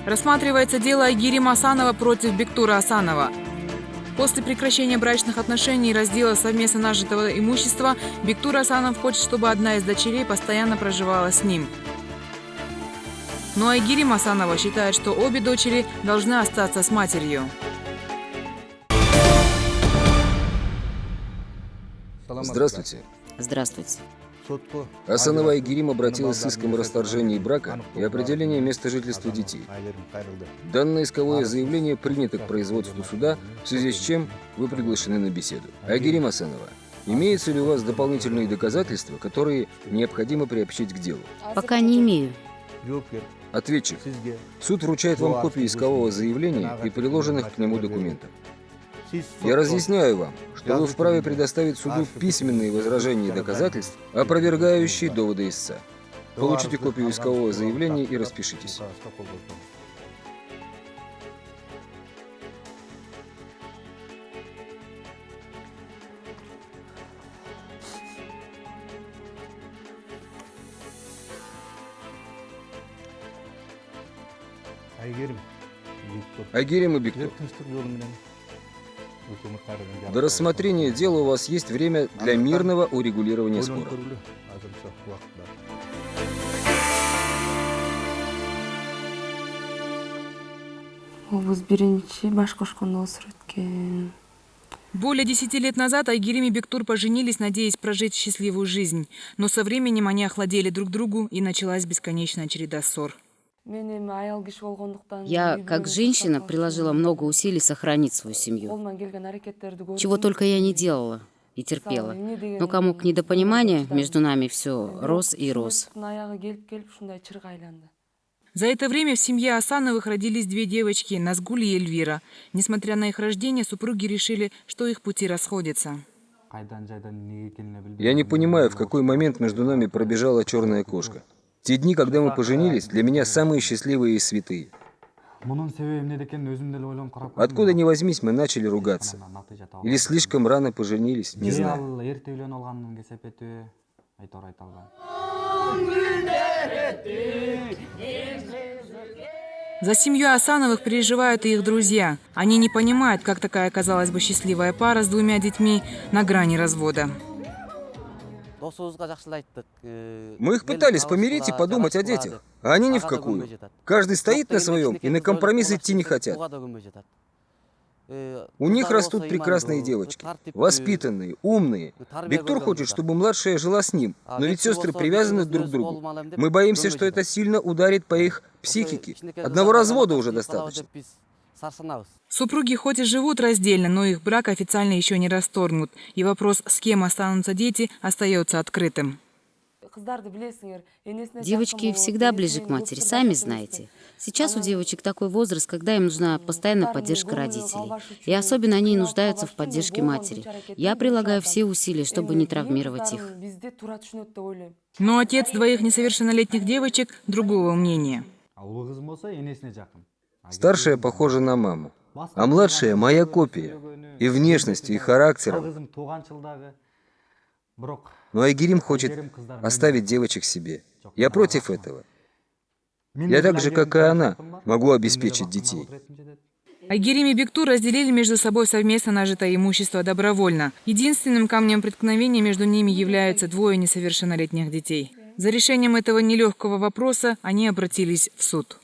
Рассматривается дело Айгерим Асанова против Бектура Асанова. После прекращения брачных отношений и раздела совместно нажитого имущества Бектур Асанов хочет, чтобы одна из дочерей постоянно проживала с ним. Но Айгерим Асанова считает, что обе дочери должны остаться с матерью. Здравствуйте. Здравствуйте. Асанова Айгерим обратилась с иском о расторжении брака и определении места жительства детей. Данное исковое заявление принято к производству суда, в связи с чем вы приглашены на беседу. Айгерим Асанова, имеются ли у вас дополнительные доказательства, которые необходимо приобщить к делу? Пока не имею. Ответчик. Суд вручает вам копию искового заявления и приложенных к нему документов. Я разъясняю вам, что вы вправе предоставить суду письменные возражения и доказательства, опровергающие доводы истца. Получите копию искового заявления и распишитесь. Айгерим и Бектур. До рассмотрения дела у вас есть время для мирного урегулирования спора. Более 10 лет назад Айгерим и Бектур поженились, надеясь прожить счастливую жизнь. Но со временем они охладели друг другу, и началась бесконечная череда ссор. Я, как женщина, приложила много усилий сохранить свою семью. Чего только я не делала и терпела. Но кому к недопониманию между нами все рос и рос. За это время в семье Асановых родились две девочки, Назгуль и Эльвира. Несмотря на их рождение, супруги решили, что их пути расходятся. Я не понимаю, в какой момент между нами пробежала черная кошка. Те дни, когда мы поженились, для меня самые счастливые и святые. Откуда ни возьмись, мы начали ругаться. Или слишком рано поженились, не знаю. За семью Асановых переживают и их друзья. Они не понимают, как такая, казалось бы, счастливая пара с двумя детьми на грани развода. Мы их пытались помирить и подумать о детях, а они ни в какую. Каждый стоит на своем и на компромисс идти не хотят. У них растут прекрасные девочки, воспитанные, умные. Бектур хочет, чтобы младшая жила с ним, но ведь сестры привязаны друг к другу. Мы боимся, что это сильно ударит по их психике. Одного развода уже достаточно. Супруги хоть и живут раздельно, но их брак официально еще не расторгнут. И вопрос, с кем останутся дети, остается открытым. Девочки всегда ближе к матери, сами знаете. Сейчас у девочек такой возраст, когда им нужна постоянная поддержка родителей. И особенно они нуждаются в поддержке матери. Я прилагаю все усилия, чтобы не травмировать их. Но отец двоих несовершеннолетних девочек другого мнения. Старшая похожа на маму, а младшая моя копия. И внешностью, и характером. Но Айгерим хочет оставить девочек себе. Я против этого. Я так же, как и она, могу обеспечить детей. Айгерим и Бектур разделили между собой совместно нажитое имущество добровольно. Единственным камнем преткновения между ними являются двое несовершеннолетних детей. За решением этого нелегкого вопроса они обратились в суд.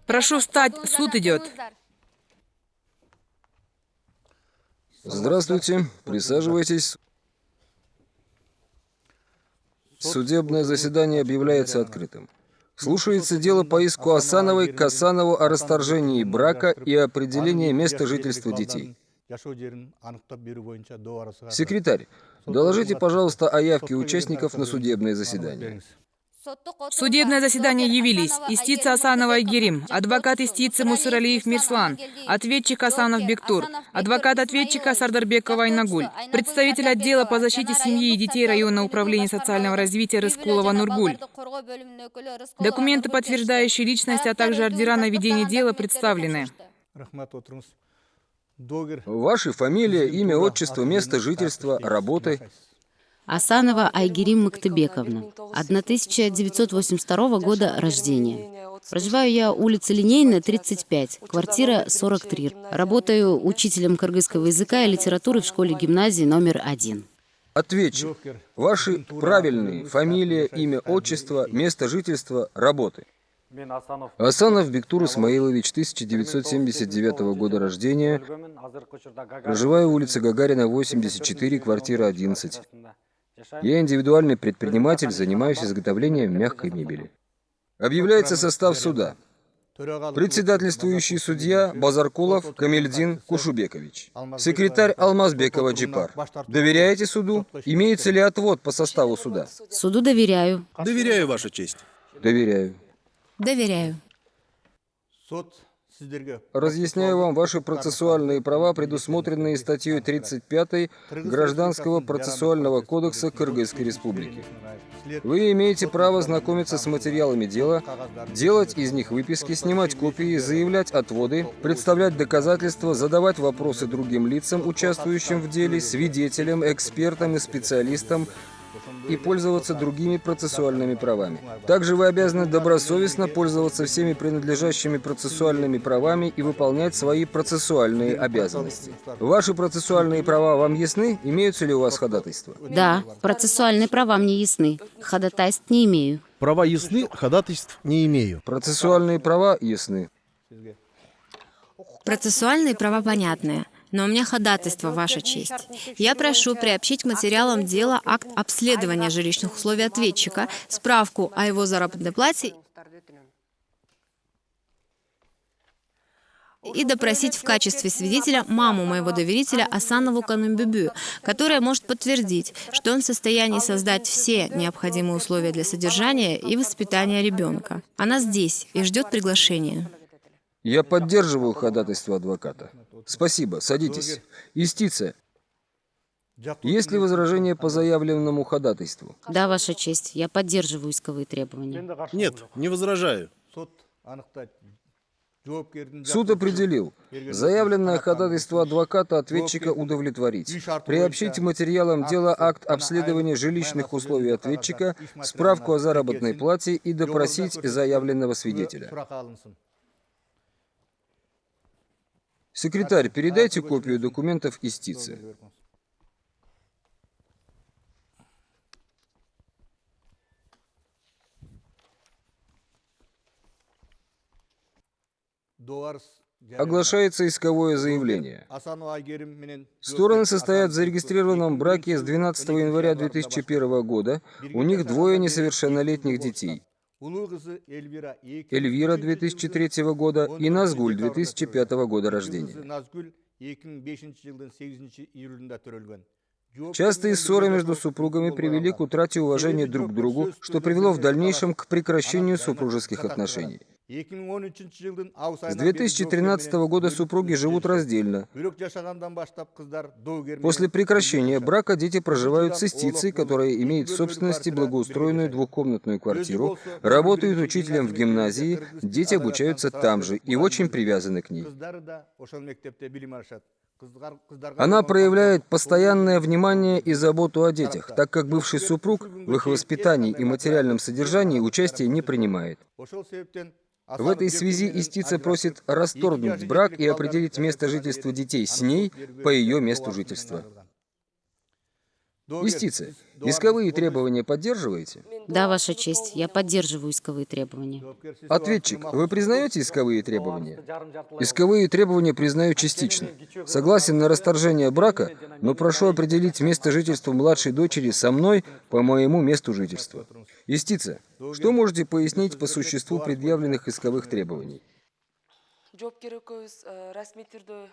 Прошу встать, суд идет. Здравствуйте, присаживайтесь. Судебное заседание объявляется открытым. Слушается дело по иску Асановой к Асанову о расторжении брака и определении места жительства детей. Секретарь, доложите, пожалуйста, о явке участников на судебное заседание. В судебное заседание явились истица Асанова Айгерим, адвокат истицы Мусыралиев Мирслан, ответчик Асанов Бектур, адвокат ответчика Сардарбекова Айнагуль, представитель отдела по защите семьи и детей районного управления социального развития Рыскулова Нургуль. Документы, подтверждающие личность, а также ордера на ведение дела представлены. Ваши фамилия, имя, отчество, место жительства, работы. Асанова Айгерим Мактыбековна, 1982 года рождения. Проживаю я улица Линейная, 35, квартира 43. Работаю учителем кыргызского языка и литературы в школе-гимназии номер 1. Ответчик. Ваши правильные фамилия, имя, отчество, место жительства, работы. Асанов Бектур Исмаилович, 1979 года рождения. Проживаю улица Гагарина, 84, квартира 11. Я индивидуальный предприниматель, занимаюсь изготовлением мягкой мебели. Объявляется состав суда. Председательствующий судья Базаркулов Камильдин Кушубекович. Секретарь Алмазбекова Джипар. Доверяете суду? Имеется ли отвод по составу суда? Суду доверяю. Доверяю, Ваша честь. Доверяю. Доверяю. Разъясняю вам ваши процессуальные права, предусмотренные статьей 35 Гражданского процессуального кодекса Кыргызской Республики. Вы имеете право знакомиться с материалами дела, делать из них выписки, снимать копии, заявлять отводы, представлять доказательства, задавать вопросы другим лицам, участвующим в деле, свидетелям, экспертам и специалистам, и пользоваться другими процессуальными правами. Также вы обязаны добросовестно пользоваться всеми принадлежащими процессуальными правами и выполнять свои процессуальные обязанности. Ваши процессуальные права вам ясны? Имеются ли у вас ходатайства? Да, процессуальные права мне ясны. Ходатайств не имею. Права ясны, ходатайств не имею. Процессуальные права ясны. Процессуальные права понятные. Но у меня ходатайство, Ваша честь. Я прошу приобщить к материалам дела акт обследования жилищных условий ответчика, справку о его заработной плате и допросить в качестве свидетеля маму моего доверителя Асанову Канымбюбю, которая может подтвердить, что он в состоянии создать все необходимые условия для содержания и воспитания ребенка. Она здесь и ждет приглашения. Я поддерживаю ходатайство адвоката. Спасибо, садитесь. Истиция. Есть ли возражения по заявленному ходатайству? Да, Ваша честь, я поддерживаю исковые требования. Нет, не возражаю. Суд определил. Заявленное ходатайство адвоката ответчика удовлетворить. Приобщить к материалам дела акт обследования жилищных условий ответчика, справку о заработной плате и допросить заявленного свидетеля. Секретарь, передайте копию документов истицы. Оглашается исковое заявление. Стороны состоят в зарегистрированном браке с 12 января 2001 года. У них двое несовершеннолетних детей. Эльвира 2003 года и Назгуль 2005 года рождения. Частые ссоры между супругами привели к утрате уважения друг к другу, что привело в дальнейшем к прекращению супружеских отношений. С 2013 года супруги живут раздельно. После прекращения брака дети проживают с истицей, которая имеет в собственности благоустроенную двухкомнатную квартиру, работает учителем в гимназии, дети обучаются там же и очень привязаны к ней. Она проявляет постоянное внимание и заботу о детях, так как бывший супруг в их воспитании и материальном содержании участия не принимает. В этой связи истица просит расторгнуть брак и определить место жительства детей с ней по ее месту жительства. Истица, исковые требования поддерживаете? Да, Ваша честь, я поддерживаю исковые требования. Ответчик, вы признаете исковые требования? Исковые требования признаю частично. Согласен на расторжение брака, но прошу определить место жительства младшей дочери со мной по моему месту жительства. Истица, что можете пояснить по существу предъявленных исковых требований?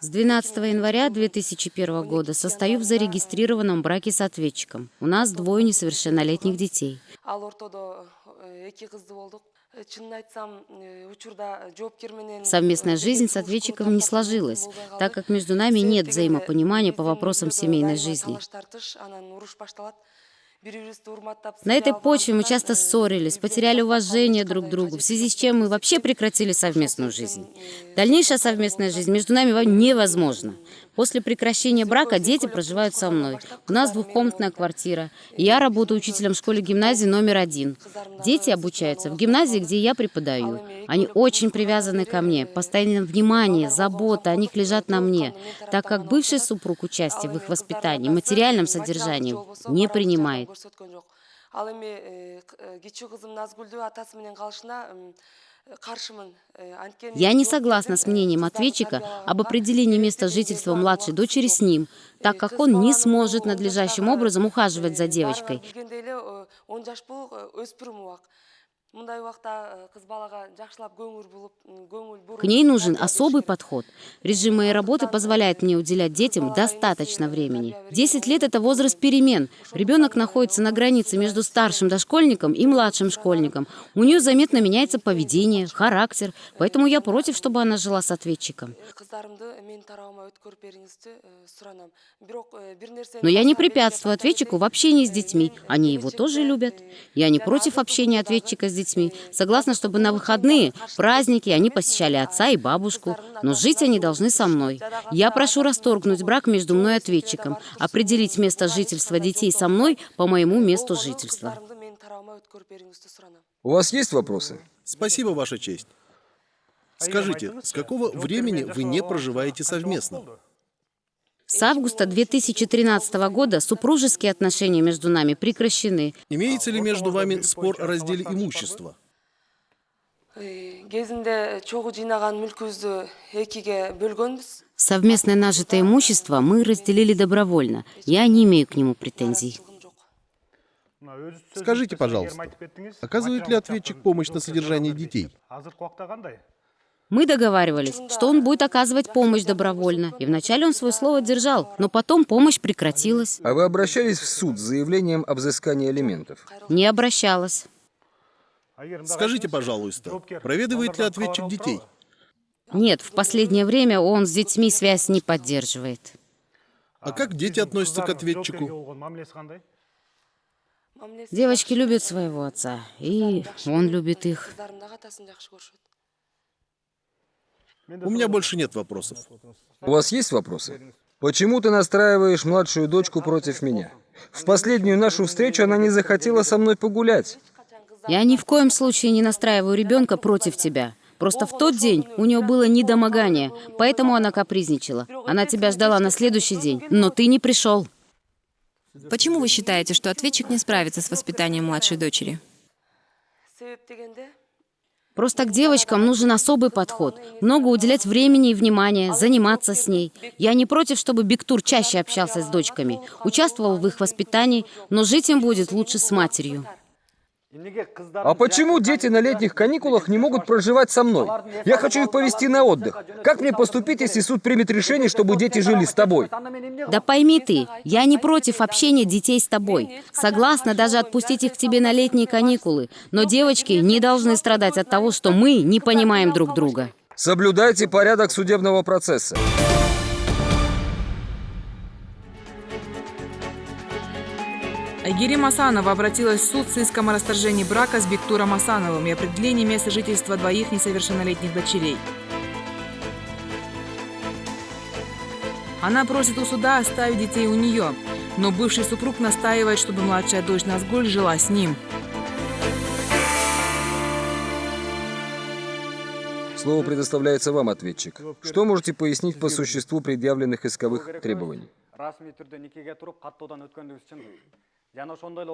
С 12 января 2001 года состою в зарегистрированном браке с ответчиком. У нас двое несовершеннолетних детей. Совместная жизнь с ответчиком не сложилась, так как между нами нет взаимопонимания по вопросам семейной жизни. На этой почве мы часто ссорились, потеряли уважение друг к другу, в связи с чем мы вообще прекратили совместную жизнь. Дальнейшая совместная жизнь между нами невозможна. После прекращения брака дети проживают со мной. У нас двухкомнатная квартира. Я работаю учителем в школе-гимназии номер 1. Дети обучаются в гимназии, где я преподаю. Они очень привязаны ко мне. Постоянное внимание, забота о них лежат на мне, так как бывший супруг участия в их воспитании, материальном содержании не принимает. Я не согласна с мнением ответчика об определении места жительства младшей дочери с ним, так как он не сможет надлежащим образом ухаживать за девочкой. К ней нужен особый подход. Режим моей работы позволяет мне уделять детям достаточно времени. 10 лет – это возраст перемен. Ребенок находится на границе между старшим дошкольником и младшим школьником. У нее заметно меняется поведение, характер, поэтому я против, чтобы она жила с ответчиком. Но я не препятствую ответчику в общении с детьми. Они его тоже любят. Я не против общения ответчика с детьми. Согласна, чтобы на выходные, праздники они посещали отца и бабушку. Но жить они должны со мной. Я прошу расторгнуть брак между мной и ответчиком, определить место жительства детей со мной по моему месту жительства. У вас есть вопросы? Спасибо, Ваша честь. Скажите, с какого времени вы не проживаете совместно? С августа 2013 года супружеские отношения между нами прекращены. Имеется ли между вами спор о разделе имущества? Совместное нажитое имущество мы разделили добровольно. Я не имею к нему претензий. Скажите, пожалуйста, оказывает ли ответчик помощь на содержание детей? Мы договаривались, что он будет оказывать помощь добровольно. И вначале он свое слово держал, но потом помощь прекратилась. А вы обращались в суд с заявлением об взыскании алиментов? Не обращалась. Скажите, пожалуйста, проведывает ли ответчик детей? Нет, в последнее время он с детьми связь не поддерживает. А как дети относятся к ответчику? Девочки любят своего отца, и он любит их. У меня больше нет вопросов. У вас есть вопросы? Почему ты настраиваешь младшую дочку против меня? В последнюю нашу встречу она не захотела со мной погулять. Я ни в коем случае не настраиваю ребенка против тебя. Просто в тот день у нее было недомогание, поэтому она капризничала. Она тебя ждала на следующий день, но ты не пришел. Почему вы считаете, что ответчик не справится с воспитанием младшей дочери? Просто к девочкам нужен особый подход. Много уделять времени и внимания, заниматься с ней. Я не против, чтобы Бектур чаще общался с дочками, участвовал в их воспитании, но жить им будет лучше с матерью. А почему дети на летних каникулах не могут проживать со мной? Я хочу их повезти на отдых. Как мне поступить, если суд примет решение, чтобы дети жили с тобой? Да пойми ты, я не против общения детей с тобой. Согласна даже отпустить их к тебе на летние каникулы. Но девочки не должны страдать от того, что мы не понимаем друг друга. Соблюдайте порядок судебного процесса. Айгерим Асанова обратилась в суд с иском о расторжении брака с Бектуром Асановым и определении места жительства двоих несовершеннолетних дочерей. Она просит у суда оставить детей у нее, но бывший супруг настаивает, чтобы младшая дочь Назгуль жила с ним. Слово предоставляется вам, ответчик. Что можете пояснить по существу предъявленных исковых требований?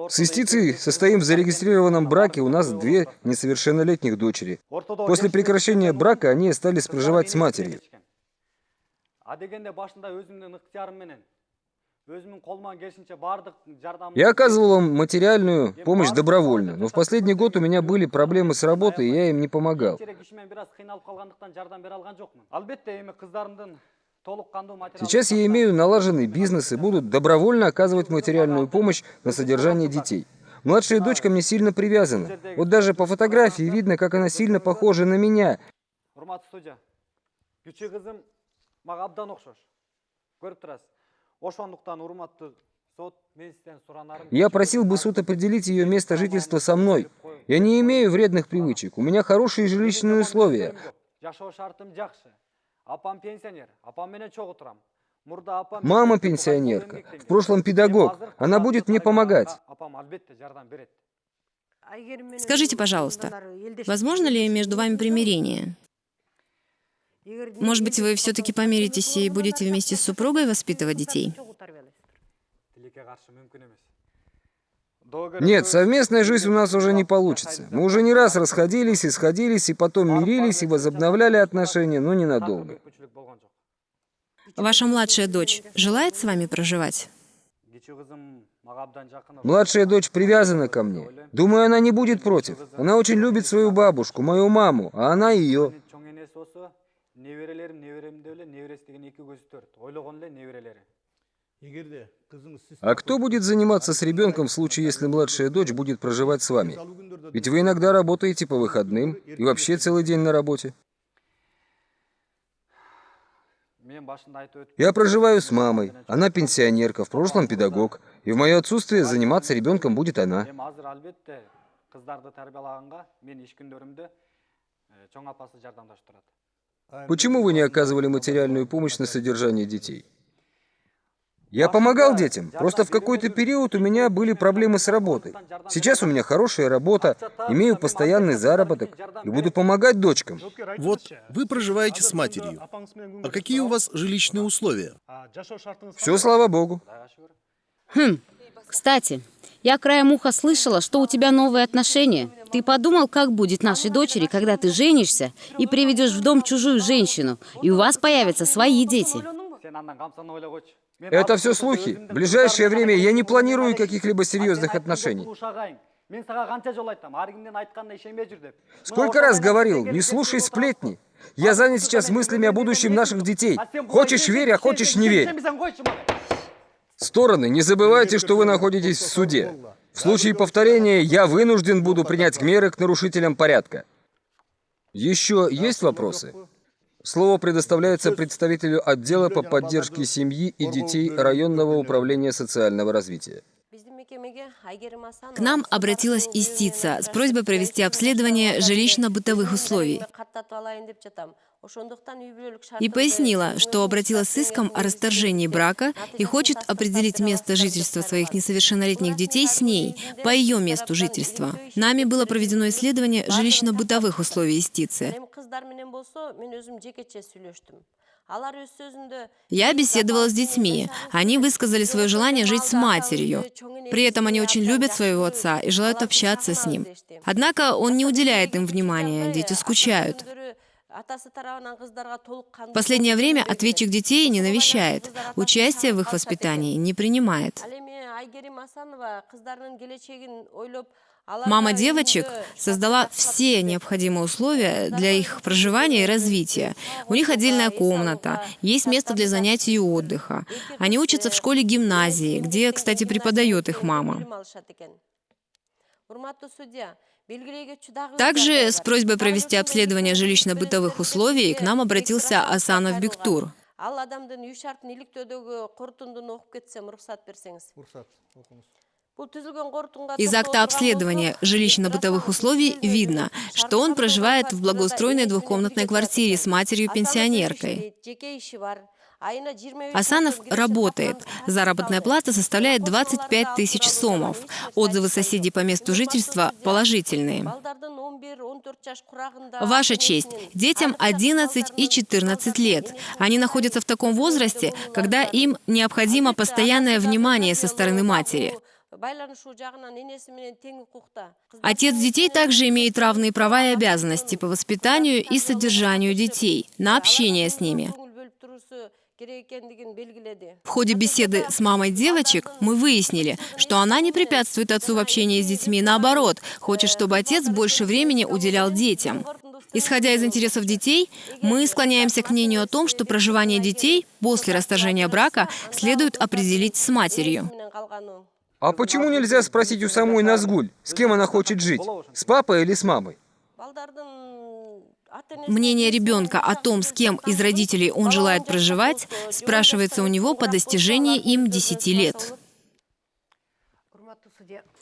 С истицей состоим в зарегистрированном браке, у нас 2 несовершеннолетних дочери. После прекращения брака они остались проживать с матерью. Я оказывал им материальную помощь добровольно, но в последний год у меня были проблемы с работой, и я им не помогал. Сейчас я имею налаженный бизнес и буду добровольно оказывать материальную помощь на содержание детей. Младшая дочка мне сильно привязана. Вот даже по фотографии видно, как она сильно похожа на меня. Я просил бы суд определить ее место жительства со мной. Я не имею вредных привычек. У меня хорошие жилищные условия. Мама пенсионерка, в прошлом педагог. Она будет мне помогать. Скажите, пожалуйста, возможно ли между вами примирение? Может быть, вы все-таки помиритесь и будете вместе с супругой воспитывать детей? Нет, совместная жизнь у нас уже не получится. Мы уже не раз расходились и сходились, и потом мирились и возобновляли отношения, но ненадолго. Ваша младшая дочь желает с вами проживать? Младшая дочь привязана ко мне. Думаю, она не будет против. Она очень любит свою бабушку, мою маму, а она ее. А кто будет заниматься с ребенком в случае, если младшая дочь будет проживать с вами? Ведь вы иногда работаете по выходным и вообще целый день на работе. Я проживаю с мамой. Она пенсионерка, в прошлом педагог. И в мое отсутствие заниматься ребенком будет она. Почему вы не оказывали материальную помощь на содержание детей? Я помогал детям, просто в какой-то период у меня были проблемы с работой. Сейчас у меня хорошая работа, имею постоянный заработок и буду помогать дочкам. Вот вы проживаете с матерью. А какие у вас жилищные условия? Все, слава богу. Кстати, я краем уха слышала, что у тебя новые отношения. Ты подумал, как будет нашей дочери, когда ты женишься и приведешь в дом чужую женщину, и у вас появятся свои дети? Это все слухи. В ближайшее время я не планирую каких-либо серьезных отношений. Сколько раз говорил, не слушай сплетни. Я занят сейчас мыслями о будущем наших детей. Хочешь верь, а хочешь не верь. Стороны, не забывайте, что вы находитесь в суде. В случае повторения я вынужден буду принять меры к нарушителям порядка. Еще есть вопросы? Слово предоставляется представителю отдела по поддержке семьи и детей районного управления социального развития. К нам обратилась истица с просьбой провести обследование жилищно-бытовых условий и пояснила, что обратилась с иском о расторжении брака и хочет определить место жительства своих несовершеннолетних детей с ней, по ее месту жительства. Нами было проведено исследование жилищно-бытовых условий истицы. Я беседовала с детьми. Они высказали свое желание жить с матерью. При этом они очень любят своего отца и желают общаться с ним. Однако он не уделяет им внимания, дети скучают. В последнее время ответчик детей не навещает, участие в их воспитании не принимает. Мама девочек создала все необходимые условия для их проживания и развития. У них отдельная комната, есть место для занятий и отдыха. Они учатся в школе-гимназии, где, кстати, преподает их мама. Также с просьбой провести обследование жилищно-бытовых условий к нам обратился Асанов Бектур. Из акта обследования жилищно-бытовых условий видно, что он проживает в благоустроенной двухкомнатной квартире с матерью-пенсионеркой. Асанов работает. Заработная плата составляет 25 тысяч сомов. Отзывы соседей по месту жительства положительные. Ваша честь, детям 11 и 14 лет. Они находятся в таком возрасте, когда им необходимо постоянное внимание со стороны матери. Отец детей также имеет равные права и обязанности по воспитанию и содержанию детей, на общение с ними. В ходе беседы с мамой девочек мы выяснили, что она не препятствует отцу в общении с детьми, наоборот, хочет, чтобы отец больше времени уделял детям. Исходя из интересов детей, мы склоняемся к мнению о том, что проживание детей после расторжения брака следует определить с матерью. А почему нельзя спросить у самой Назгуль, с кем она хочет жить? С папой или с мамой? Мнение ребенка о том, с кем из родителей он желает проживать, спрашивается у него по достижении им 10 лет.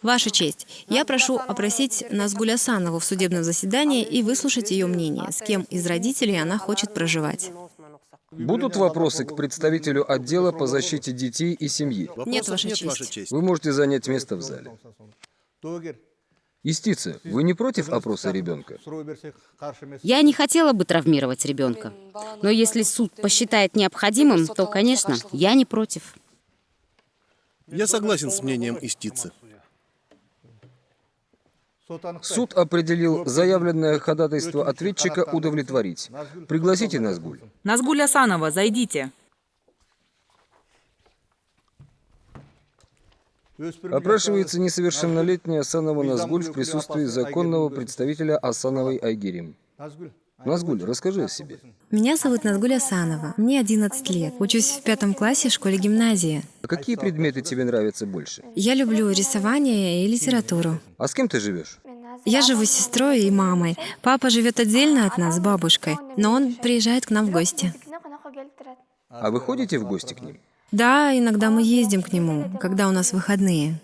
Ваша честь, я прошу опросить Назгуль Асанову в судебном заседании и выслушать ее мнение, с кем из родителей она хочет проживать. Будут вопросы к представителю отдела по защите детей и семьи? Нет, Ваша Нет, честь. Ваша честь. Вы можете занять место в зале. Истица, вы не против опроса ребенка? Я не хотела бы травмировать ребенка. Но если суд посчитает необходимым, то, конечно, я не против. Я согласен с мнением истицы. Суд определил заявленное ходатайство ответчика удовлетворить. Пригласите Назгуль. Назгуль Асанова, зайдите. Опрашивается несовершеннолетняя Асанова Назгуль в присутствии законного представителя Асановой Айгерим. Назгуль, расскажи о себе. Меня зовут Назгуль Асанова, мне 11 лет. Учусь в 5 классе в школе-гимназии. А какие предметы тебе нравятся больше? Я люблю рисование и литературу. А с кем ты живешь? Я живу с сестрой и мамой. Папа живет отдельно от нас с бабушкой, но он приезжает к нам в гости. А вы ходите в гости к ним? Да, иногда мы ездим к нему, когда у нас выходные.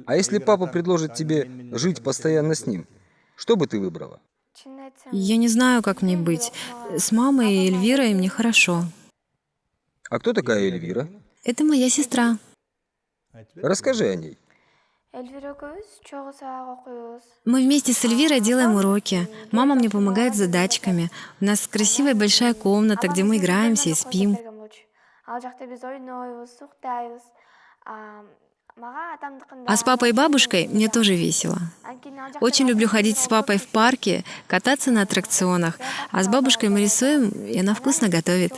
А если папа предложит тебе жить постоянно с ним, что бы ты выбрала? Я не знаю, как мне быть. С мамой и Эльвирой мне хорошо. А кто такая Эльвира? Это моя сестра. Расскажи о ней. Мы вместе с Эльвирой делаем уроки. Мама мне помогает с задачками. У нас красивая большая комната, где мы играемся и спим. А с папой и бабушкой мне тоже весело. Очень люблю ходить с папой в парке, кататься на аттракционах. А с бабушкой мы рисуем, и она вкусно готовит.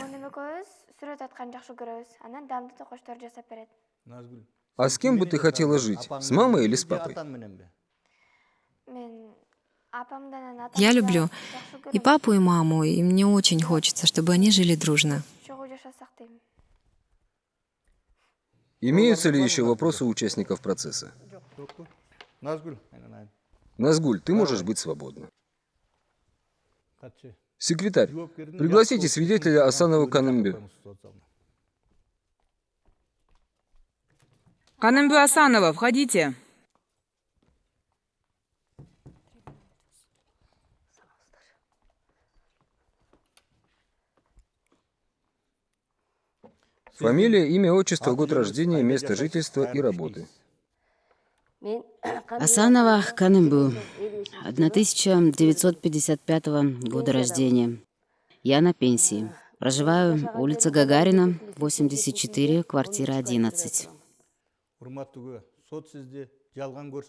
А с кем бы ты хотела жить? С мамой или с папой? Я люблю и папу, и маму, и мне очень хочется, чтобы они жили дружно. Имеются ли еще вопросы у участников процесса? Назгуль, ты можешь быть свободна. Секретарь, пригласите свидетеля Асанову Канымбю. Канымбю Асанова, входите. Фамилия, имя, отчество, год рождения, место жительства и работы. Асанова Канымбю, 1955 года рождения. Я на пенсии. Проживаю улица Гагарина, 84, квартира 11.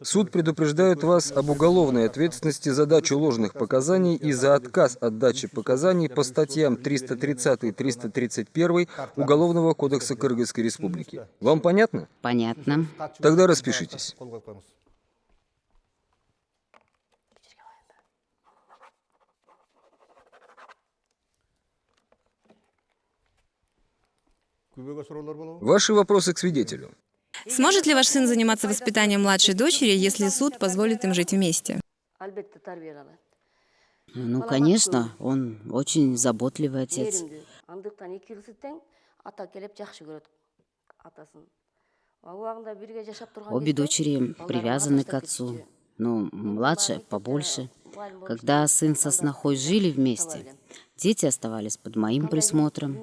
Суд предупреждает вас об уголовной ответственности за дачу ложных показаний и за отказ от дачи показаний по статьям 330 и 331 Уголовного кодекса Кыргызской Республики. Вам понятно? Понятно. Тогда распишитесь. Ваши вопросы к свидетелю. Сможет ли ваш сын заниматься воспитанием младшей дочери, если суд позволит им жить вместе? Ну, конечно, он очень заботливый отец. Обе дочери привязаны к отцу, но младшая побольше. Когда сын со снохой жили вместе, дети оставались под моим присмотром.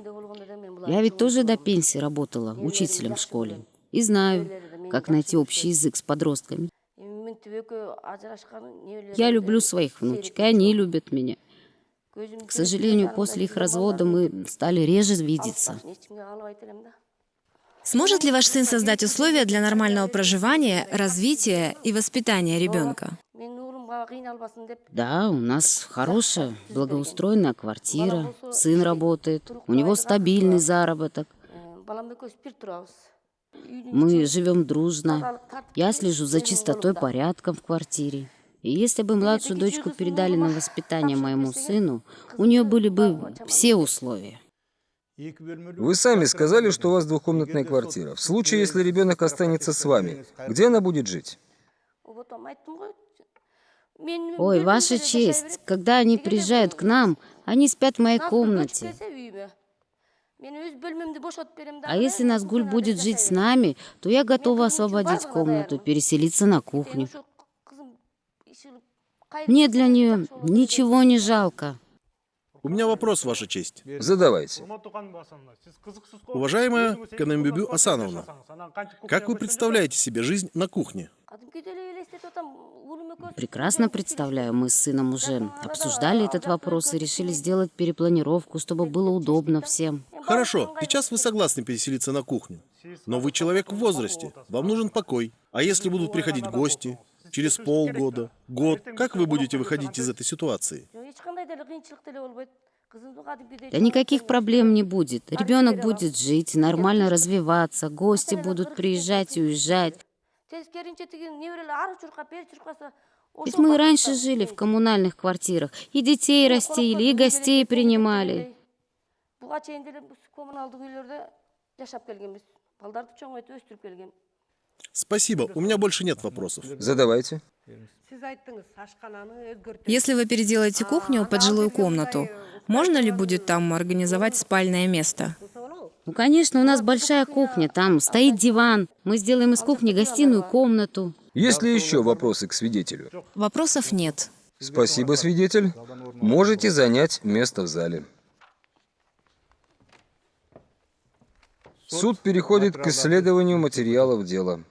Я ведь тоже до пенсии работала учителем в школе и знаю, как найти общий язык с подростками. Я люблю своих внучек, и они любят меня. К сожалению, после их развода мы стали реже видеться. Сможет ли ваш сын создать условия для нормального проживания, развития и воспитания ребенка? Да, у нас хорошая, благоустроенная квартира, сын работает, у него стабильный заработок. Мы живем дружно, я слежу за чистотой, порядком в квартире. И если бы младшую дочку передали на воспитание моему сыну, у нее были бы все условия. Вы сами сказали, что у вас двухкомнатная квартира. В случае, если ребенок останется с вами, где она будет жить? Ой, Ваша честь, когда они приезжают к нам, они спят в моей комнате. А если Назгуль будет жить с нами, то я готова освободить комнату, переселиться на кухню. Мне для нее ничего не жалко. У меня вопрос, Ваша честь. Задавайте. Уважаемая Канембюбю Асановна, как вы представляете себе жизнь на кухне? Прекрасно представляю, мы с сыном уже обсуждали этот вопрос и решили сделать перепланировку, чтобы было удобно всем. Хорошо, сейчас вы согласны переселиться на кухню. Но вы человек в возрасте, вам нужен покой. А если будут приходить гости? Через полгода, год, как вы будете выходить из этой ситуации? Да никаких проблем не будет. Ребенок будет жить, нормально развиваться, гости будут приезжать и уезжать. Ведь мы и раньше жили в коммунальных квартирах, и детей растили, и гостей принимали. Спасибо, у меня больше нет вопросов. Задавайте. Если вы переделаете кухню под жилую комнату, можно ли будет там организовать спальное место? Ну, конечно, у нас большая кухня, там стоит диван. Мы сделаем из кухни гостиную комнату. Есть ли еще вопросы к свидетелю? Вопросов нет. Спасибо, свидетель. Можете занять место в зале. Суд переходит к исследованию материалов дела.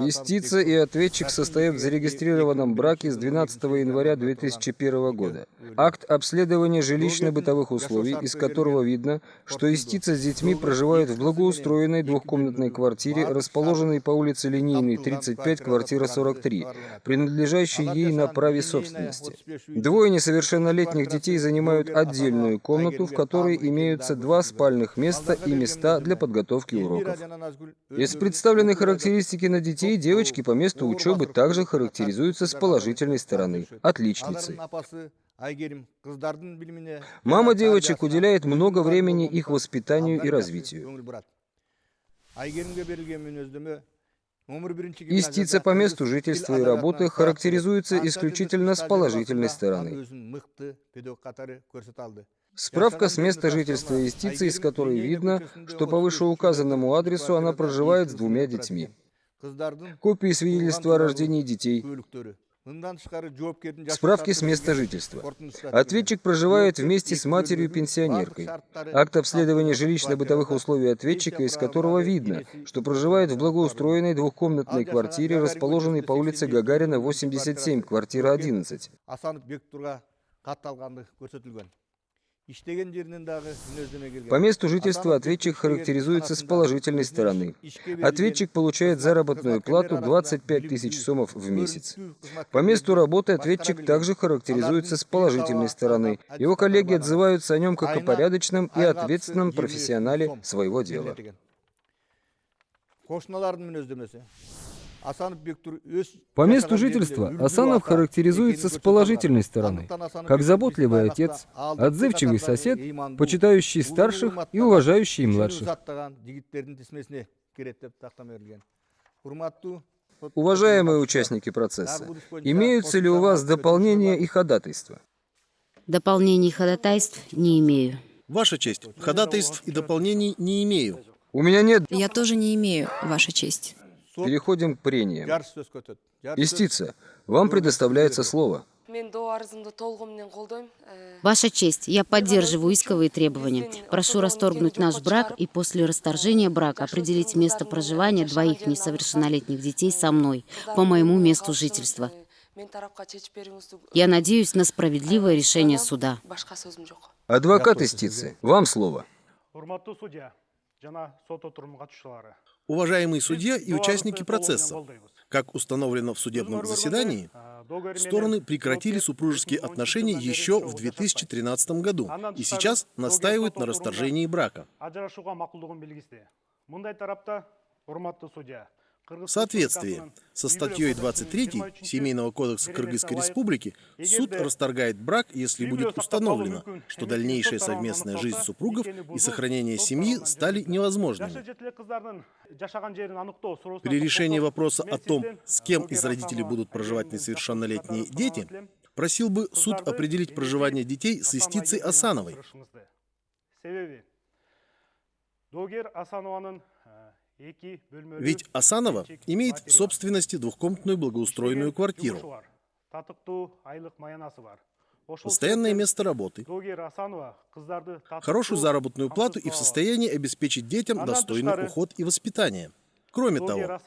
Истица и ответчик состоят в зарегистрированном браке с 12 января 2001 года. Акт обследования жилищно-бытовых условий, из которого видно, что истица с детьми проживает в благоустроенной двухкомнатной квартире, расположенной по улице Линейной, 35, квартира 43, принадлежащей ей на праве собственности. Двое несовершеннолетних детей занимают отдельную комнату, в которой имеются 2 спальных места и места для подготовки уроков. Из представленной характеристики на детей девочки по месту учебы также характеризуются с положительной стороны – отличницей. Мама девочек уделяет много времени их воспитанию и развитию. Истица по месту жительства и работы характеризуется исключительно с положительной стороны. Справка с места жительства истицы, из которой видно, что по вышеуказанному адресу она проживает с 2 детьми. Копии свидетельства о рождении детей. Справки с места жительства. Ответчик проживает вместе с матерью-пенсионеркой. Акт обследования жилищно-бытовых условий ответчика, из которого видно, что проживает в благоустроенной двухкомнатной квартире, расположенной по улице Гагарина, 87, квартира 11. По месту жительства ответчик характеризуется с положительной стороны. Ответчик получает заработную плату 25 тысяч сомов в месяц. По месту работы ответчик также характеризуется с положительной стороны. Его коллеги отзываются о нем как о порядочном и ответственном профессионале своего дела. По месту жительства Асанов характеризуется с положительной стороны, как заботливый отец, отзывчивый сосед, почитающий старших и уважающий младших. Уважаемые участники процесса, имеются ли у вас дополнения и ходатайства? Дополнений и ходатайств не имею. Ваша честь, ходатайств и дополнений не имею. У меня нет. Я тоже не имею, Ваша честь. Переходим к прениям. Истица, вам предоставляется слово. Ваша честь, я поддерживаю исковые требования. Прошу расторгнуть наш брак и после расторжения брака определить место проживания 2 несовершеннолетних детей со мной, по моему месту жительства. Я надеюсь на справедливое решение суда. Адвокат истицы, вам слово. Уважаемый судья и участники процесса, как установлено в судебном заседании, стороны прекратили супружеские отношения еще в 2013 году и сейчас настаивают на расторжении брака. В соответствии со статьей 23 Семейного кодекса Кыргызской Республики суд расторгает брак, если будет установлено, что дальнейшая совместная жизнь супругов и сохранение семьи стали невозможными. При решении вопроса о том, с кем из родителей будут проживать несовершеннолетние дети, просил бы суд определить проживание детей с истицей Асановой. Ведь Асанова имеет в собственности двухкомнатную благоустроенную квартиру, постоянное место работы, хорошую заработную плату и в состоянии обеспечить детям достойный уход и воспитание. Кроме того,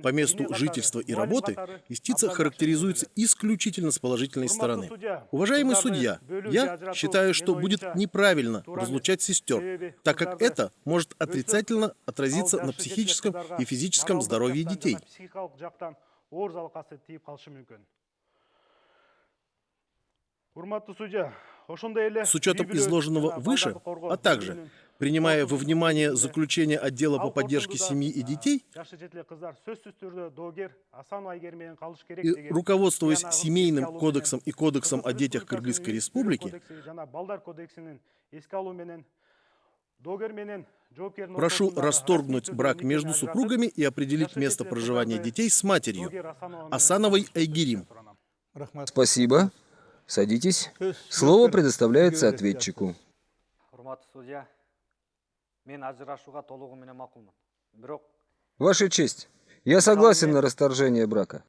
по месту жительства и работы истица характеризуется исключительно с положительной стороны. Уважаемый судья, я считаю, что будет неправильно разлучать сестер, так как это может отрицательно отразиться на психическом и физическом здоровье детей. С учетом изложенного выше, а также принимая во внимание заключение отдела по поддержке семьи и детей и руководствуясь Семейным кодексом и Кодексом о детях Кыргызской Республики, прошу расторгнуть брак между супругами и определить место проживания детей с матерью, Асановой Айгерим. Спасибо. Садитесь. Слово предоставляется ответчику. Ваша честь, я согласен на расторжение брака.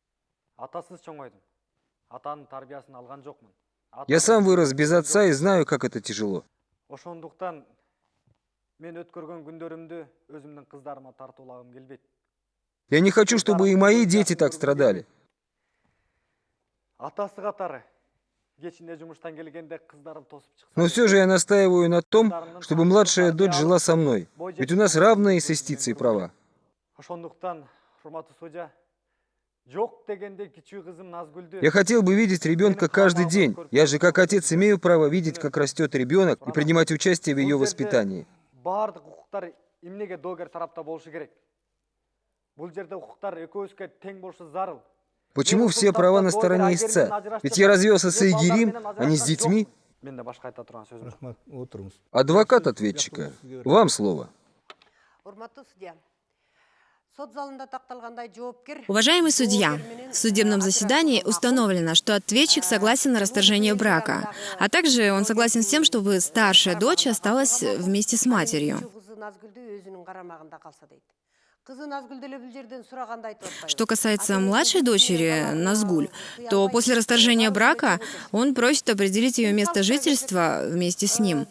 Я сам вырос без отца и знаю, как это тяжело. Я не хочу, чтобы и мои дети так страдали. Но все же я настаиваю на том, чтобы младшая дочь жила со мной. Ведь у нас равные с истицей права. Я хотел бы видеть ребенка каждый день. Я же как отец имею право видеть, как растет ребенок и принимать участие в ее воспитании. Почему все права на стороне истца? Ведь я развелся с Айгерим, а не с детьми. Адвокат ответчика, вам слово. Уважаемый судья, в судебном заседании установлено, что ответчик согласен на расторжение брака, а также он согласен с тем, чтобы старшая дочь осталась вместе с матерью. Что касается младшей дочери, Назгуль, то после расторжения брака он просит определить ее место жительства вместе с ним.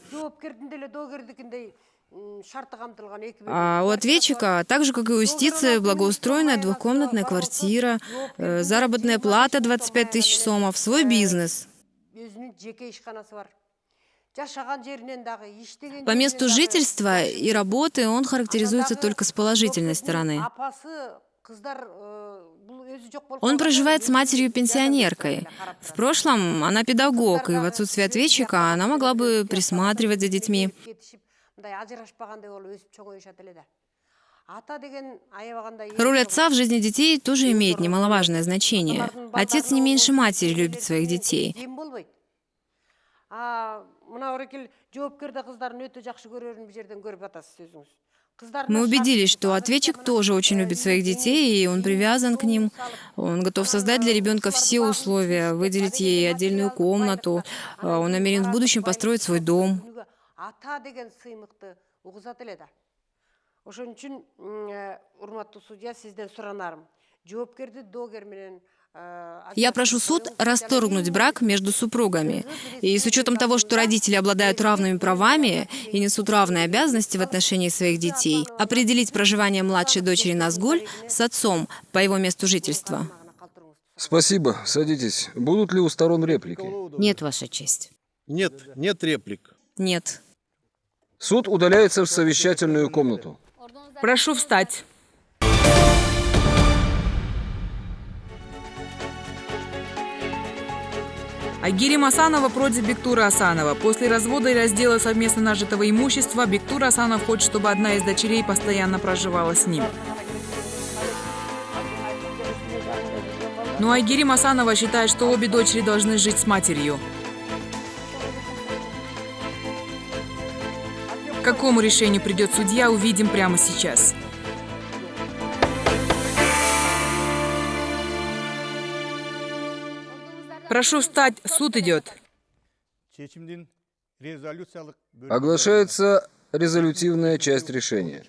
А у ответчика, так же как и у истицы, благоустроенная двухкомнатная квартира, заработная плата 25 тысяч сомов, свой бизнес. По месту жительства и работы он характеризуется только с положительной стороны. Он проживает с матерью-пенсионеркой. В прошлом она педагог, и в отсутствие ответчика она могла бы присматривать за детьми. Роль отца в жизни детей тоже имеет немаловажное значение. Отец не меньше матери любит своих детей. Мы убедились, что ответчик тоже очень любит своих детей, и он привязан к ним. Он готов создать для ребенка все условия, выделить ей отдельную комнату. Он намерен в будущем построить свой дом. Я прошу суд расторгнуть брак между супругами. И с учетом того, что родители обладают равными правами и несут равные обязанности в отношении своих детей, определить проживание младшей дочери Назгуль с отцом по его месту жительства. Спасибо. Садитесь. Будут ли у сторон реплики? Нет, Ваша честь. Нет, нет реплик. Нет. Суд удаляется в совещательную комнату. Прошу встать. Айгерим Асанова против Бектура Асанова. После развода и раздела совместно нажитого имущества Бектур Асанов хочет, чтобы одна из дочерей постоянно проживала с ним. Но Айгерим Асанова считает, что обе дочери должны жить с матерью. К какому решению придет судья, увидим прямо сейчас. Прошу встать, суд идет. Оглашается резолютивная часть решения.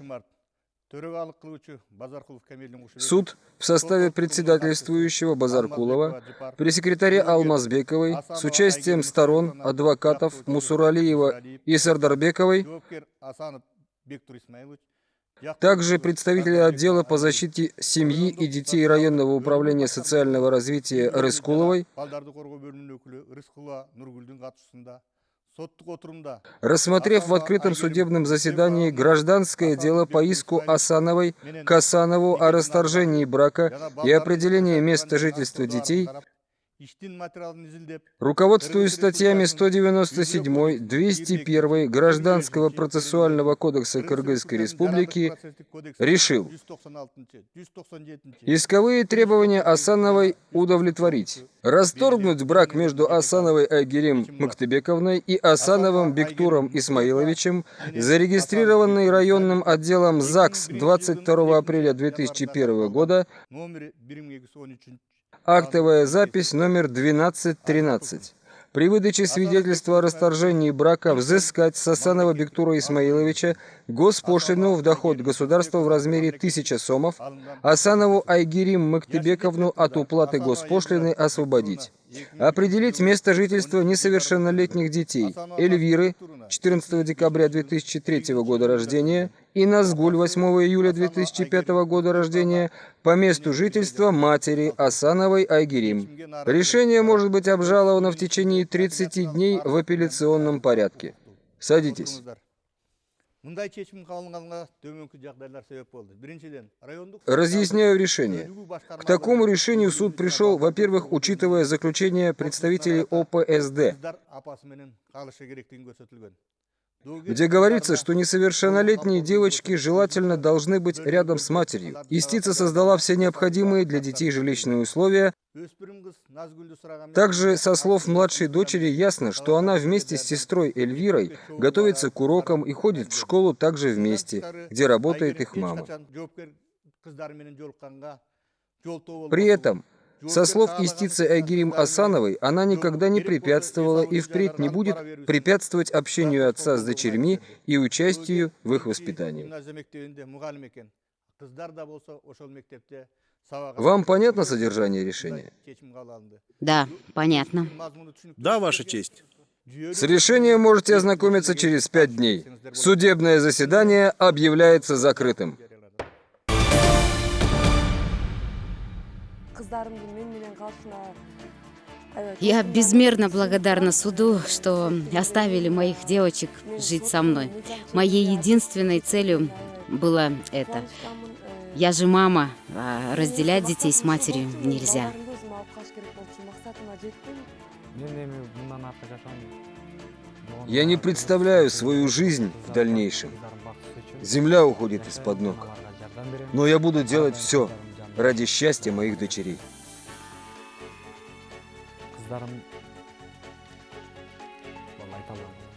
Суд в составе председательствующего Базаркулова, пресс-секретаря Алмазбековой, с участием сторон, адвокатов Мусуралиева и Сардарбековой, также представители отдела по защите семьи и детей районного управления социального развития Рыскуловой, рассмотрев в открытом судебном заседании гражданское дело по иску Асановой к Асанову о расторжении брака и определении места жительства детей, руководствуясь статьями 197, 201 Гражданского процессуального кодекса Кыргызской Республики, решил исковые требования Асановой удовлетворить, расторгнуть брак между Асановой Айгерим Мыктыбековной и Асановым Бектуром Исмаиловичем, зарегистрированный районным отделом ЗАГС 22 апреля 2001 года, актовая запись номер 1213. При выдаче свидетельства о расторжении брака взыскать с Асанова Бектура Исмаиловича госпошлину в доход государства в размере 1000 сомов, Асанову Айгерим Мыктыбековну от уплаты госпошлины освободить. Определить место жительства несовершеннолетних детей Эльвиры, 14 декабря 2003 года рождения, и Назгуль, 8 июля 2005 года рождения, по месту жительства матери Асановой Айгерим. Решение может быть обжаловано в течение 30 дней в апелляционном порядке. Садитесь. Разъясняю решение. К такому решению суд пришел, во-первых, учитывая заключение представителей ОПСД, где говорится, что несовершеннолетние девочки желательно должны быть рядом с матерью. Истица создала все необходимые для детей жилищные условия. Также, со слов младшей дочери, ясно, что она вместе с сестрой Эльвирой готовится к урокам и ходит в школу также вместе, где работает их мама. При этом, со слов истицы Айгерим Асановой, она никогда не препятствовала и впредь не будет препятствовать общению отца с дочерьми и участию в их воспитании. Вам понятно содержание решения? Да, понятно. Да, Ваша честь. С решением можете ознакомиться через 5 дней. Судебное заседание объявляется закрытым. Я безмерно благодарна суду, что оставили моих девочек жить со мной. Моей единственной целью было это. Я же мама, а разделять детей с матерью нельзя. Я не представляю свою жизнь в дальнейшем. Земля уходит из-под ног. Но я буду делать все ради счастья моих дочерей. Kızlarım vallahi tamam.